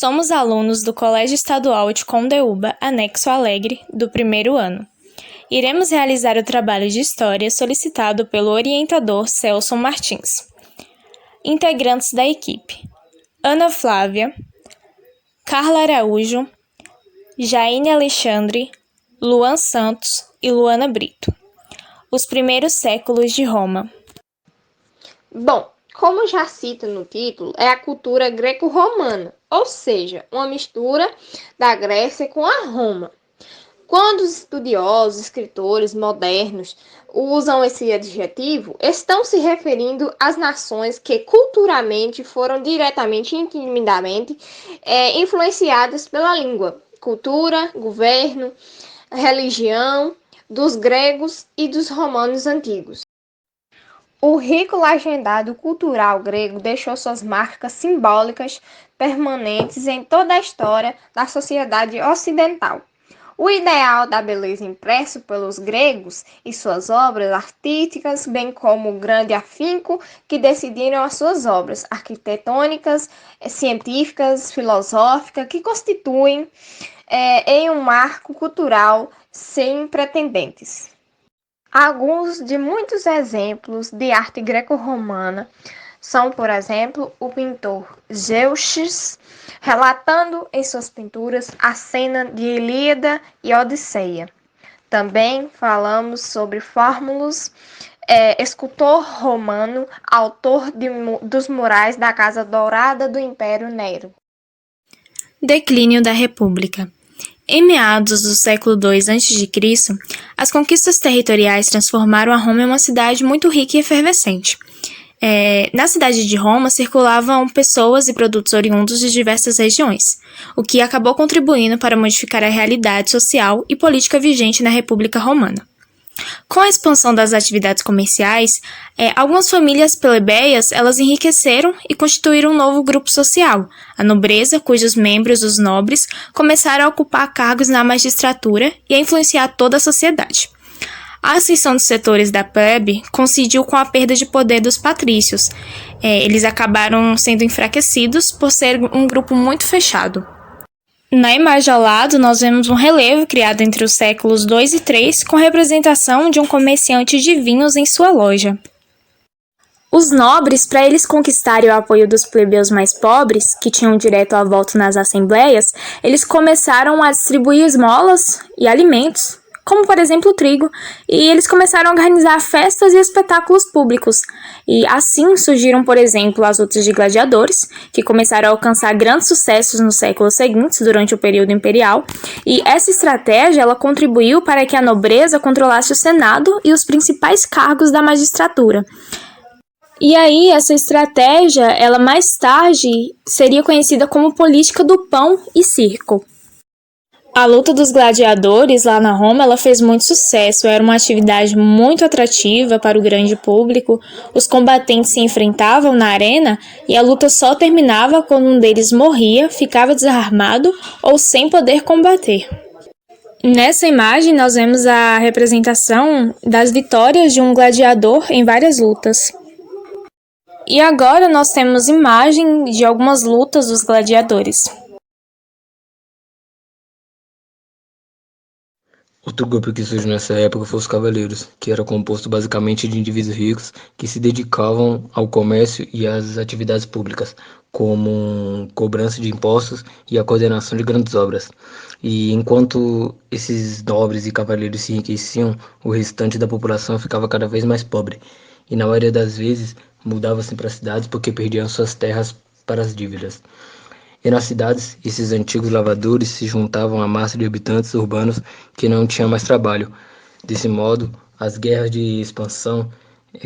Somos alunos do Colégio Estadual de Condeúba, Anexo Alegre, do primeiro ano. Iremos realizar o trabalho de História solicitado pelo orientador Celso Martins. Integrantes da equipe: Ana Flávia, Carla Araújo, Jaine Alexandre, Luan Santos e Luana Brito. Os primeiros séculos de Roma. Bom, como já cita no título, é a cultura greco-romana, ou seja, uma mistura da Grécia com a Roma. Quando os estudiosos, escritores modernos usam esse adjetivo, estão se referindo às nações que culturalmente foram diretamente e intimamente influenciadas pela língua, cultura, governo, religião dos gregos e dos romanos antigos. O rico legendado cultural grego deixou suas marcas simbólicas permanentes em toda a história da sociedade ocidental. O ideal da beleza impresso pelos gregos e suas obras artísticas, bem como o grande afinco que decidiram as suas obras arquitetônicas, científicas, filosóficas, que constituem em um marco cultural sem pretendentes. Alguns de muitos exemplos de arte greco-romana são, por exemplo, o pintor Zeuxis, relatando em suas pinturas a cena de Ilíada e Odisseia. Também falamos sobre Fórmulus, escultor romano, autor dos murais da Casa Dourada do Império Nero. Declínio da República. Em meados do século II a.C., as conquistas territoriais transformaram a Roma em uma cidade muito rica e efervescente. Na cidade de Roma circulavam pessoas e produtos oriundos de diversas regiões, o que acabou contribuindo para modificar a realidade social e política vigente na República Romana. Com a expansão das atividades comerciais, algumas famílias plebeias elas enriqueceram e constituíram um novo grupo social, a nobreza, cujos membros, os nobres, começaram a ocupar cargos na magistratura e a influenciar toda a sociedade. A ascensão dos setores da plebe coincidiu com a perda de poder dos patrícios. Eles acabaram sendo enfraquecidos por ser um grupo muito fechado. Na imagem ao lado, nós vemos um relevo criado entre os séculos II e III com representação de um comerciante de vinhos em sua loja. Os nobres, para eles conquistarem o apoio dos plebeus mais pobres, que tinham direito a voto nas assembleias, eles começaram a distribuir esmolas e alimentos, como por exemplo o trigo, e eles começaram a organizar festas e espetáculos públicos. E assim surgiram, por exemplo, as lutas de gladiadores, que começaram a alcançar grandes sucessos nos séculos seguintes, durante o período imperial, e essa estratégia ela contribuiu para que a nobreza controlasse o Senado e os principais cargos da magistratura. E aí, essa estratégia, ela mais tarde seria conhecida como política do pão e circo. A luta dos gladiadores lá na Roma ela fez muito sucesso, era uma atividade muito atrativa para o grande público. Os combatentes se enfrentavam na arena e a luta só terminava quando um deles morria, ficava desarmado ou sem poder combater. Nessa imagem nós vemos a representação das vitórias de um gladiador em várias lutas. E agora nós temos imagem de algumas lutas dos gladiadores. Outro grupo que surgiu nessa época foi os cavaleiros, que era composto basicamente de indivíduos ricos que se dedicavam ao comércio e às atividades públicas, como cobrança de impostos e a coordenação de grandes obras. E enquanto esses nobres e cavaleiros se enriqueciam, o restante da população ficava cada vez mais pobre, e na maioria das vezes mudava-se para cidades porque perdiam suas terras para as dívidas. E nas cidades, esses antigos lavradores se juntavam à massa de habitantes urbanos que não tinham mais trabalho. Desse modo, as guerras de expansão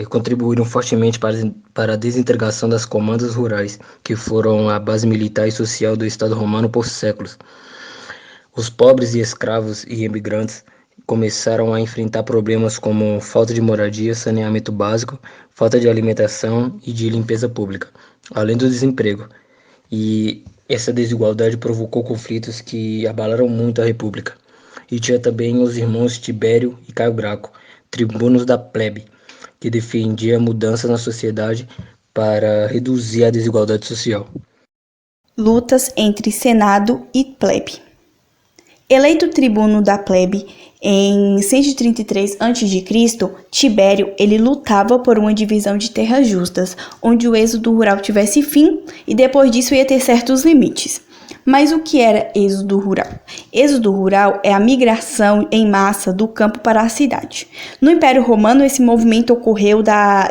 contribuíram fortemente para a desintegração das comandas rurais, que foram a base militar e social do Estado romano por séculos. Os pobres e escravos e imigrantes começaram a enfrentar problemas como falta de moradia, saneamento básico, falta de alimentação e de limpeza pública, além do desemprego. E essa desigualdade provocou conflitos que abalaram muito a República. E tinha também os irmãos Tibério e Caio Graco, tribunos da plebe, que defendiam mudanças na sociedade para reduzir a desigualdade social. Lutas entre Senado e plebe. Eleito tribuno da plebe em 133 a.C., Tibério ele lutava por uma divisão de terras justas, onde o êxodo rural tivesse fim e depois disso ia ter certos limites. Mas o que era êxodo rural? Êxodo rural é a migração em massa do campo para a cidade. No Império Romano, esse movimento ocorreu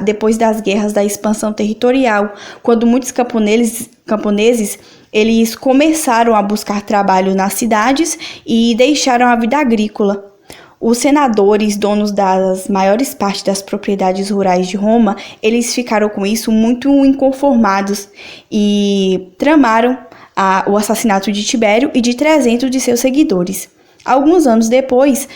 depois das guerras da expansão territorial, quando muitos camponeses eles começaram a buscar trabalho nas cidades e deixaram a vida agrícola. Os senadores, donos das maiores partes das propriedades rurais de Roma, eles ficaram com isso muito inconformados e tramaram o assassinato de Tibério e de 300 de seus seguidores. Alguns anos depois,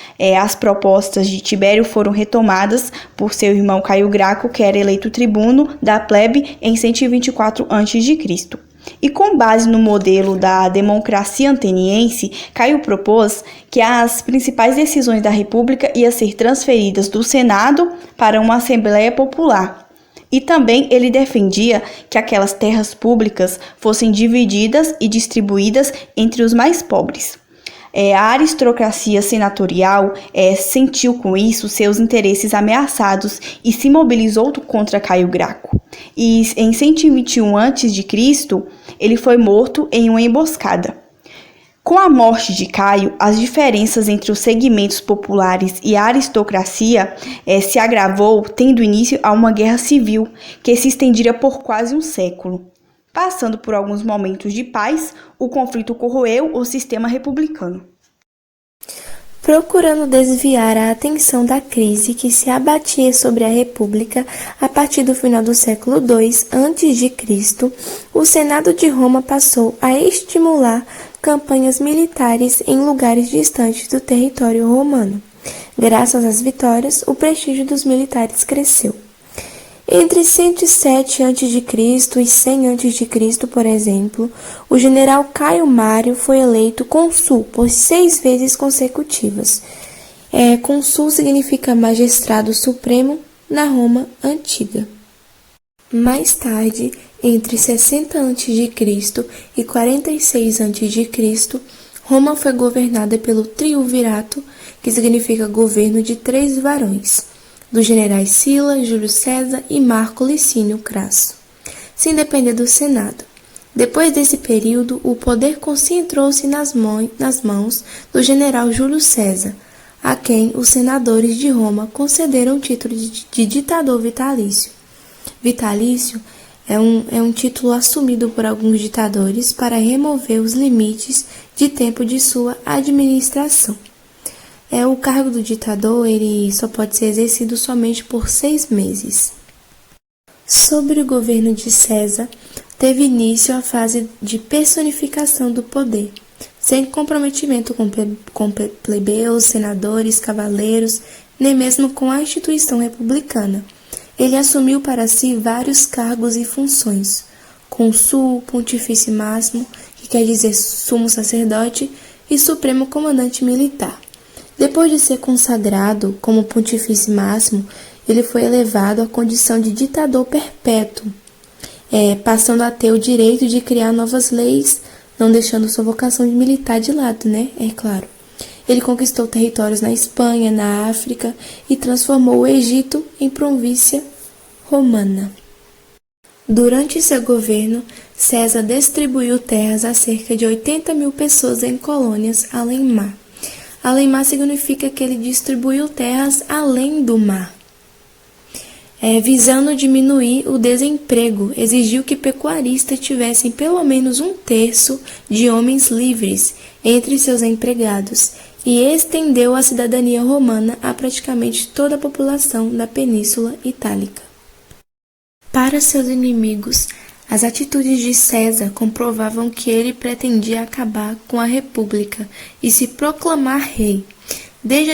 as propostas de Tibério foram retomadas por seu irmão Caio Graco, que era eleito tribuno da plebe em 124 a.C. E com base no modelo da democracia ateniense, Caio propôs que as principais decisões da República iam ser transferidas do Senado para uma Assembleia Popular. E também ele defendia que aquelas terras públicas fossem divididas e distribuídas entre os mais pobres. A aristocracia senatorial sentiu com isso seus interesses ameaçados e se mobilizou contra Caio Graco. E em 121 a.C., ele foi morto em uma emboscada. Com a morte de Caio, as diferenças entre os segmentos populares e a aristocracia se agravou, tendo início a uma guerra civil que se estendia por quase um século. Passando por alguns momentos de paz, o conflito corroeu o sistema republicano. Procurando desviar a atenção da crise que se abatia sobre a República a partir do final do século II a.C., o Senado de Roma passou a estimular campanhas militares em lugares distantes do território romano. Graças às vitórias, o prestígio dos militares cresceu. Entre 107 a.C. e 100 a.C., por exemplo, o general Caio Mário foi eleito cônsul por 6 vezes consecutivas. Cônsul significa magistrado supremo na Roma antiga. Mais tarde, entre 60 a.C. e 46 a.C., Roma foi governada pelo triunvirato, que significa governo de 3 varões, dos generais Sila, Júlio César e Marco Licínio Crasso, sem depender do Senado. Depois desse período, o poder concentrou-se nas mãos do general Júlio César, a quem os senadores de Roma concederam o título de ditador vitalício. Vitalício é um título assumido por alguns ditadores para remover os limites de tempo de sua administração. O cargo do ditador ele só pode ser exercido somente por 6 meses. Sob o governo de César, teve início a fase de personificação do poder, sem comprometimento com plebeus, senadores, cavaleiros, nem mesmo com a instituição republicana. Ele assumiu para si vários cargos e funções: cônsul, pontífice máximo, que quer dizer sumo sacerdote, e supremo comandante militar. Depois de ser consagrado como pontífice máximo, ele foi elevado à condição de ditador perpétuo, passando a ter o direito de criar novas leis, não deixando sua vocação de militar de lado, É claro. Ele conquistou territórios na Espanha, na África e transformou o Egito em província romana. Durante seu governo, César distribuiu terras a cerca de 80 mil pessoas em colônias além-mar. Além-mar significa que ele distribuiu terras além do mar. Visando diminuir o desemprego, exigiu que pecuaristas tivessem pelo menos 1/3 de homens livres entre seus empregados e estendeu a cidadania romana a praticamente toda a população da Península Itálica. Para seus inimigos, as atitudes de César comprovavam que ele pretendia acabar com a República e se proclamar rei. Desde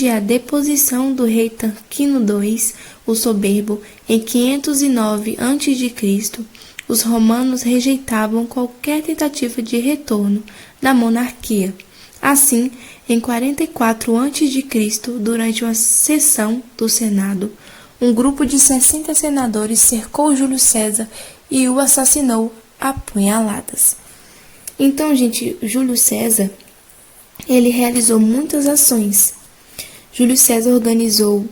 a deposição do rei Tarquino II, o Soberbo, em 509 a.C., os romanos rejeitavam qualquer tentativa de retorno da monarquia. Assim, em 44 a.C., durante uma sessão do Senado, um grupo de 60 senadores cercou Júlio César e o assassinou apunhaladas. Então, gente, Júlio César, ele realizou muitas ações. Júlio César organizou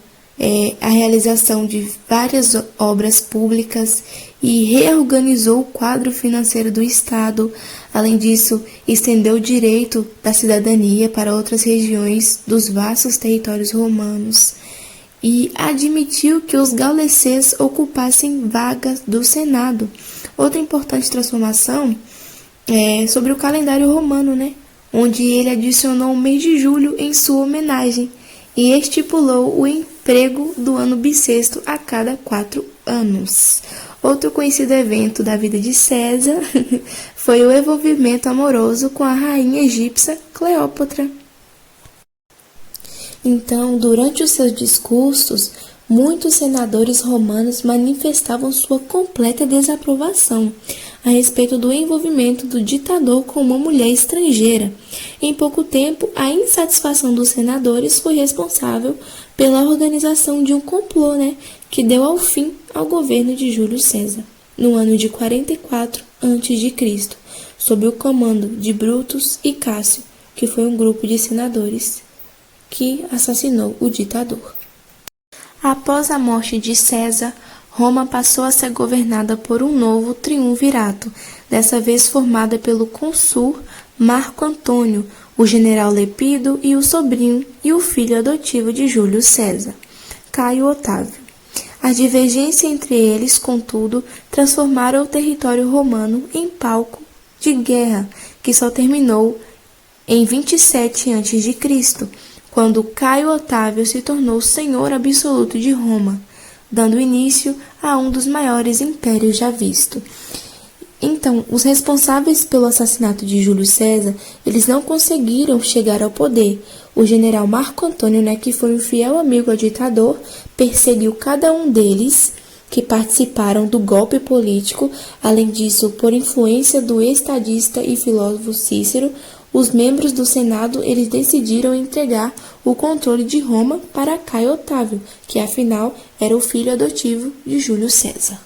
a realização de várias obras públicas e reorganizou o quadro financeiro do Estado. Além disso, estendeu o direito da cidadania para outras regiões dos vastos territórios romanos e admitiu que os gauleses ocupassem vagas do Senado. Outra importante transformação é sobre o calendário romano, onde ele adicionou o mês de julho em sua homenagem e estipulou o emprego do ano bissexto a cada 4 anos. Outro conhecido evento da vida de César foi o envolvimento amoroso com a rainha egípcia Cleópatra. Então, durante os seus discursos, muitos senadores romanos manifestavam sua completa desaprovação a respeito do envolvimento do ditador com uma mulher estrangeira. Em pouco tempo, a insatisfação dos senadores foi responsável pela organização de um complô, que deu ao fim ao governo de Júlio César, no ano de 44 a.C., sob o comando de Brutus e Cássio, que foi um grupo de senadores que assassinou o ditador. Após a morte de César, Roma passou a ser governada por um novo triunvirato, dessa vez formada pelo cônsul Marco Antônio, o general Lepido e o sobrinho e o filho adotivo de Júlio César, Caio Otávio. As divergências entre eles, contudo, transformaram o território romano em palco de guerra, que só terminou em 27 a.C., quando Caio Otávio se tornou senhor absoluto de Roma, dando início a um dos maiores impérios já visto. Então, os responsáveis pelo assassinato de Júlio César, eles não conseguiram chegar ao poder. O general Marco Antônio, que foi um fiel amigo ao ditador, perseguiu cada um deles que participaram do golpe político. Além disso, por influência do estadista e filósofo Cícero, os membros do Senado eles decidiram entregar o controle de Roma para Caio Otávio, que afinal era o filho adotivo de Júlio César.